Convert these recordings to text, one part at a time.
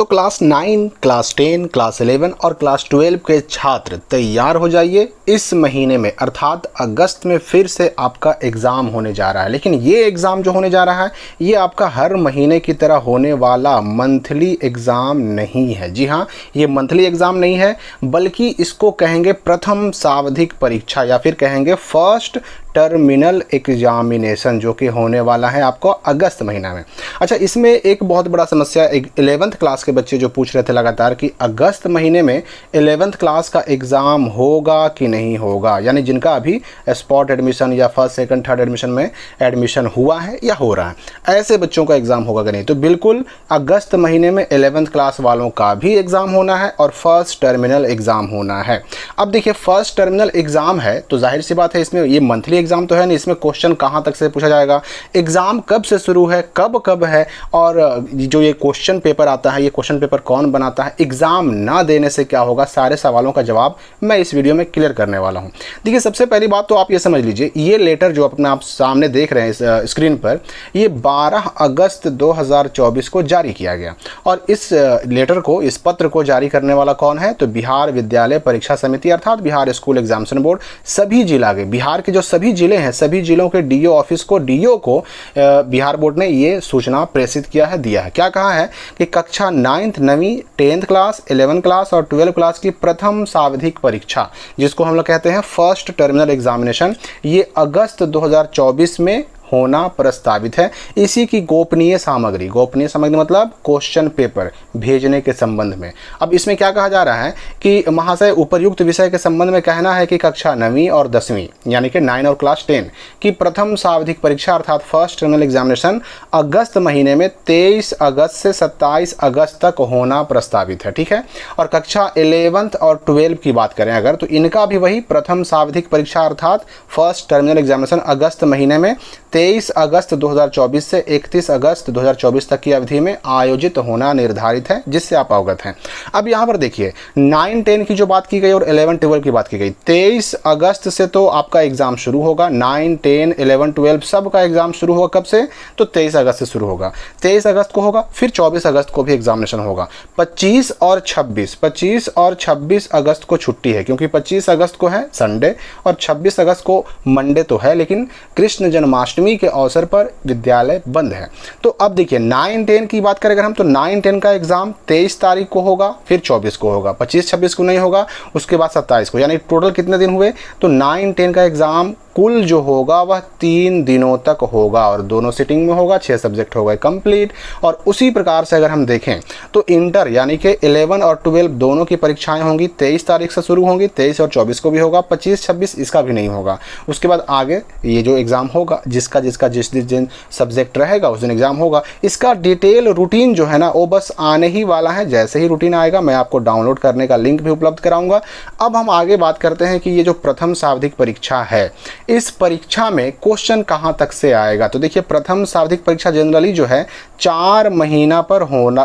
तो class 9, class 10, class 11 और class 12 के छात्र तैयार हो जाइए। इस महीने में अर्थात अगस्त में फिर से आपका एग्ज़ाम होने जा रहा है। लेकिन ये एग्ज़ाम जो होने जा रहा है ये आपका हर महीने की तरह होने वाला मंथली एग्ज़ाम नहीं है। जी हाँ, ये मंथली एग्ज़ाम नहीं है, बल्कि इसको कहेंगे प्रथम सावधिक परीक्षा या फिर कहेंगे फर्स्ट टर्मिनल एग्जामिनेशन, जो कि होने वाला है आपको अगस्त महीना में। अच्छा, इसमें एक बहुत बड़ा समस्या 11th क्लास के बच्चे जो पूछ रहे थे लगातार कि अगस्त महीने में 11th क्लास का एग्ज़ाम होगा कि नहीं होगा, यानी जिनका अभी स्पॉट एडमिशन या फर्स्ट सेकंड थर्ड एडमिशन में एडमिशन हुआ है या हो रहा है, ऐसे बच्चों का एग्ज़ाम होगा कि नहीं। तो बिल्कुल अगस्त महीने में 11th क्लास वालों का भी एग्ज़ाम होना है और फर्स्ट टर्मिनल एग्ज़ाम होना है। अब देखिए, फर्स्ट टर्मिनल एग्ज़ाम है तो जाहिर सी बात है इसमें ये मंथली एग्जाम तो है नहीं, इसमें क्वेश्चन कहाँ तक से पूछा जाएगा, एग्जाम कब से शुरू है, कब है, और जो ये क्वेश्चन पेपर आता है ये क्वेश्चन पेपर कौन बनाता है, एग्जाम ना देने से क्या होगा, सारे सवालों का जवाब मैं इस वीडियो में क्लियर करने वाला हूँ। देखिए, सबसे पहली बात तो आप ये समझ लीजिए, ये लेटर जो अपने आप सामने देख रहे हैं इस स्क्रीन पर, ये 12 अगस्त 2024 को जारी किया गया। और इस लेटर को, इस पत्र को जारी करने वाला कौन है, तो बिहार विद्यालय परीक्षा समिति अर्थात बिहार स्कूल एग्जामिनेशन बोर्ड। सभी जिला के, बिहार के जो सभी जिले हैं, सभी जिलों के डीओ ऑफिस को, डीओ को बिहार बोर्ड ने ये सूचना प्रेषित किया है, दिया है। क्या कहा है कि कक्षा 9th, 9वीं, 10th क्लास, 11 क्लास और 12 क्लास की प्रथम सावधिक परीक्षा, जिसको हम लोग कहते हैं फर्स्ट टर्मिनल एग्जामिनेशन, ये अगस्त 2024 में होना प्रस्तावित है। इसी की गोपनीय सामग्री मतलब क्वेश्चन पेपर भेजने के संबंध में। अब इसमें क्या कहा जा रहा है कि महाशय, उपर्युक्त विषय के संबंध में कहना है कि कक्षा 9वीं और 10वीं यानी कि 9 और क्लास 10 की प्रथम सावधिक परीक्षा अर्थात फर्स्ट टर्मिनल एग्जामिनेशन अगस्त महीने में 23 अगस्त से 27 अगस्त तक होना प्रस्तावित है। ठीक है, और कक्षा 11th और 12 की बात करें अगर, तो इनका भी वही प्रथम सावधिक परीक्षा अर्थात फर्स्ट टर्मिनल एग्जामिनेशन अगस्त महीने में 23 अगस्त 2024 से 31 अगस्त 2024 तक की अवधि में आयोजित होना निर्धारित है, जिससे आप अवगत हैं। अब यहाँ पर देखिए, 9, 10 की जो बात की गई और 11, 12 की बात की गई, 23 अगस्त से तो आपका एग्जाम शुरू होगा। 9, 10, 11, 12 सब का एग्जाम शुरू होगा कब से, तो 23 अगस्त से शुरू होगा। 23 अगस्त को होगा, फिर 24 अगस्त को भी एग्जामिनेशन होगा। 25 और 26 अगस्त को छुट्टी है, क्योंकि 25 अगस्त को है संडे और 26 अगस्त को मंडे तो है, लेकिन कृष्ण जन्माष्टमी के अवसर पर विद्यालय बंद है। तो अब देखिए, 9, 10 की बात करें अगर हम, तो 9, 10 का एग्जाम 23 तारीख को होगा, फिर 24 को होगा, 25, 26 को नहीं होगा, उसके बाद 27 को, यानी टोटल कितने दिन हुए, तो 9, 10 का एग्जाम कुल जो होगा वह 3 दिनों तक होगा और दोनों सिटिंग में होगा, 6 सब्जेक्ट हो गए कंप्लीट। और उसी प्रकार से अगर हम देखें तो इंटर यानी कि 11 और 12 दोनों की परीक्षाएं होंगी 23 तारीख से शुरू होंगी, 23 और 24 को भी होगा, 25, 26 इसका भी नहीं होगा। उसके बाद आगे ये जो एग्ज़ाम होगा, जिसका जिस दिन सब्जेक्ट रहेगा उस दिन एग्ज़ाम होगा। इसका डिटेल रूटीन जो है ना, वो बस आने ही वाला है। जैसे ही रूटीन आएगा मैं आपको डाउनलोड करने का लिंक भी उपलब्ध कराऊंगा। अब हम आगे बात करते हैं कि ये जो प्रथम सावधिक परीक्षा है, इस परीक्षा में क्वेश्चन कहां तक से आएगा। तो देखिए, प्रथम सावधिक परीक्षा जनरली जो है 4 महीना पर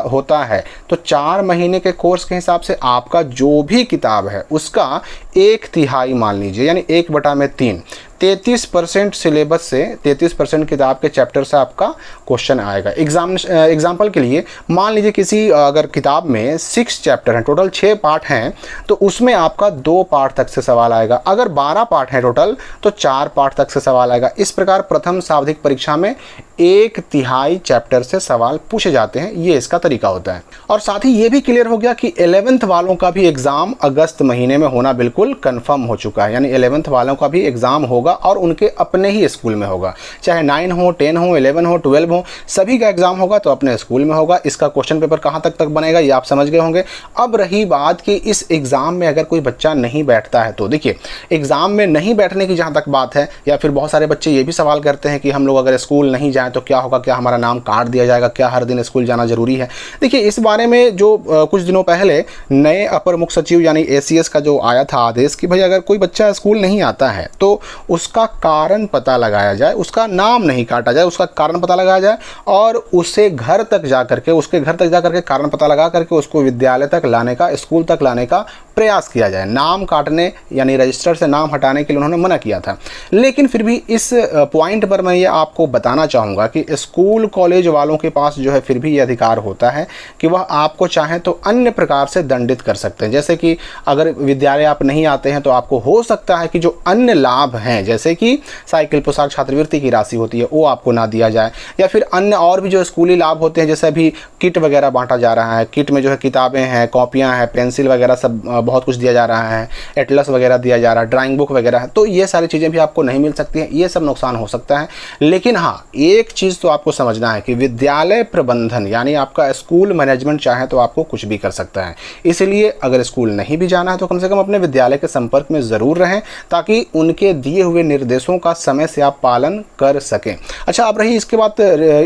होता है। तो 4 महीने के कोर्स के हिसाब से आपका जो भी किताब है उसका 1/3 मान लीजिए, यानी 1/3 33% सिलेबस से 33% किताब के चैप्टर से आपका क्वेश्चन आएगा। एग्जाम्पल के लिए मान लीजिए किसी अगर किताब में 6 चैप्टर हैं, टोटल 6 पार्ट हैं, तो उसमें आपका 2 पार्ट तक से सवाल आएगा। अगर 12 पार्ट हैं टोटल, तो 4 पार्ट तक से सवाल आएगा। इस प्रकार प्रथम सावधिक परीक्षा में 1/3 चैप्टर से सवाल पूछे जाते हैं, ये इसका तरीका होता है। और साथ ही ये भी क्लियर हो गया कि 11th वालों का भी एग्जाम अगस्त महीने में होना बिल्कुल कंफर्म हो चुका है, यानी 11th वालों का भी एग्जाम होगा और उनके अपने ही स्कूल में होगा। चाहे 9 हो, 10 हो, 11 हो, 12 हो, सभी का एग्जाम होगा तो अपने स्कूल में होगा। इसका क्वेश्चन पेपर कहां तक बनेगा ये आप समझ गए होंगे। अब रही बात कि इस एग्जाम में अगर कोई बच्चा नहीं बैठता है, तो देखिए, एग्जाम में नहीं बैठने की जहां तक बात है, या फिर बहुत सारे बच्चे ये भी सवाल करते हैं कि हम लोग अगर स्कूल नहीं जाएं तो क्या होगा, क्या हमारा नाम काट दिया जाएगा, क्या हर दिन स्कूल जाना जरूरी है। देखिए, इस बारे में जो कुछ दिनों पहले नए अपर मुख्य सचिव यानी ACS का जो आया था आदेश कि भाई अगर कोई बच्चा स्कूल नहीं आता है तो उसका कारण पता लगाया जाए, उसका नाम नहीं काटा जाए, उसका कारण पता लगाया जाए और उसे घर तक जा करके, उसके घर तक जा करके कारण पता लगा करके उसको विद्यालय तक लाने का, स्कूल तक लाने का प्रयास किया जाए। नाम काटने यानी रजिस्टर से नाम हटाने के लिए उन्होंने मना किया था। लेकिन फिर भी इस पॉइंट पर मैं ये आपको बताना चाहूँगा कि स्कूल कॉलेज वालों के पास जो है फिर भी ये अधिकार होता है कि वह आपको चाहे तो अन्य प्रकार से दंडित कर सकते हैं। जैसे कि अगर विद्यालय आप नहीं आते हैं तो आपको हो सकता है कि जो अन्य लाभ हैं, जैसे कि साइकिल, पोशाक, छात्रवृत्ति की राशि होती है वो आपको ना दिया जाए, या फिर अन्य और भी जो स्कूली लाभ होते हैं, जैसे अभी किट वगैरह बांटा जा रहा है। किट में जो है किताबें हैं, कॉपियाँ हैं, पेंसिल वगैरह सब बहुत कुछ दिया जा रहा है, एटलस वगैरह दिया जा रहा है, ड्राइंग बुक वगैरह है, तो ये सारी चीज़ें भी आपको नहीं मिल सकती हैं। ये सब नुकसान हो सकता है। लेकिन हाँ, एक चीज़ तो आपको समझना है कि विद्यालय प्रबंधन यानी आपका स्कूल मैनेजमेंट चाहे तो आपको कुछ भी कर सकता है। इसलिए अगर स्कूल नहीं भी जाना है तो कम से कम अपने विद्यालय के संपर्क में ज़रूर रहें, ताकि उनके दिए हुए निर्देशों का समय से आप पालन कर सकें। अच्छा, अब रही इसके बाद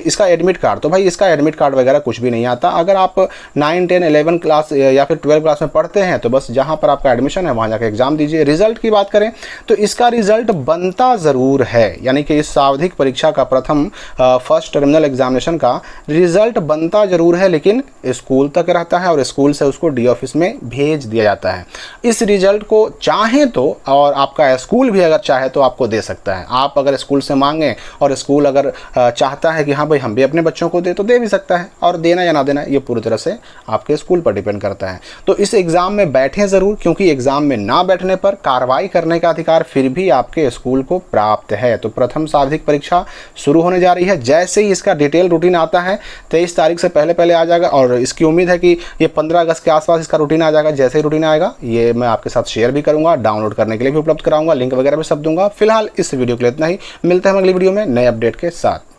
इसका एडमिट कार्ड, तो भाई इसका एडमिट कार्ड वगैरह कुछ भी नहीं आता। अगर आप 9, 10, 11 क्लास या फिर 12 क्लास में पढ़ते हैं तो बस जहाँ पर आपका एडमिशन है वहाँ जाकर एग्जाम दीजिए। रिजल्ट की बात करें तो इसका रिजल्ट बनता ज़रूर है, यानी कि इस आवधिक परीक्षा का प्रथम फर्स्ट टर्मिनल एग्जामिनेशन का रिजल्ट बनता ज़रूर है, लेकिन स्कूल तक रहता है और स्कूल से उसको डी ऑफिस में भेज दिया जाता है। इस रिजल्ट को चाहें तो, और आपका स्कूल भी अगर चाहे तो आपको दे सकता है। आप अगर स्कूल से मांगें और स्कूल अगर चाहता है कि हाँ भाई हम भी अपने बच्चों को दे, तो दे भी सकता है, और देना या ना देना ये पूरी तरह से आपके स्कूल पर डिपेंड करता है। तो इस एग्ज़ाम में बैठें ज़रूर, क्योंकि एग्ज़ाम में ना बैठने पर कार्रवाई करने का अधिकार फिर भी आपके स्कूल को प्राप्त है। तो प्रथम सार्वधिक परीक्षा शुरू होने जा रही है। जैसे ही इसका डिटेल रूटीन आता है 23 तारीख से पहले आ जाएगा, और इसकी उम्मीद है कि ये 15 अगस्त के आसपास इसका रूटीन आ जाएगा। जैसे ही रूटीन आएगा ये मैं आपके साथ शेयर भी करूँगा, डाउनलोड करने के लिए भी उपलब्ध कराऊंगा, लिंक वगैरह भी सब दूंगा। फिलहाल इस वीडियो के लिए इतना ही, मिलते हैं अगली वीडियो में नए अपडेट के साथ।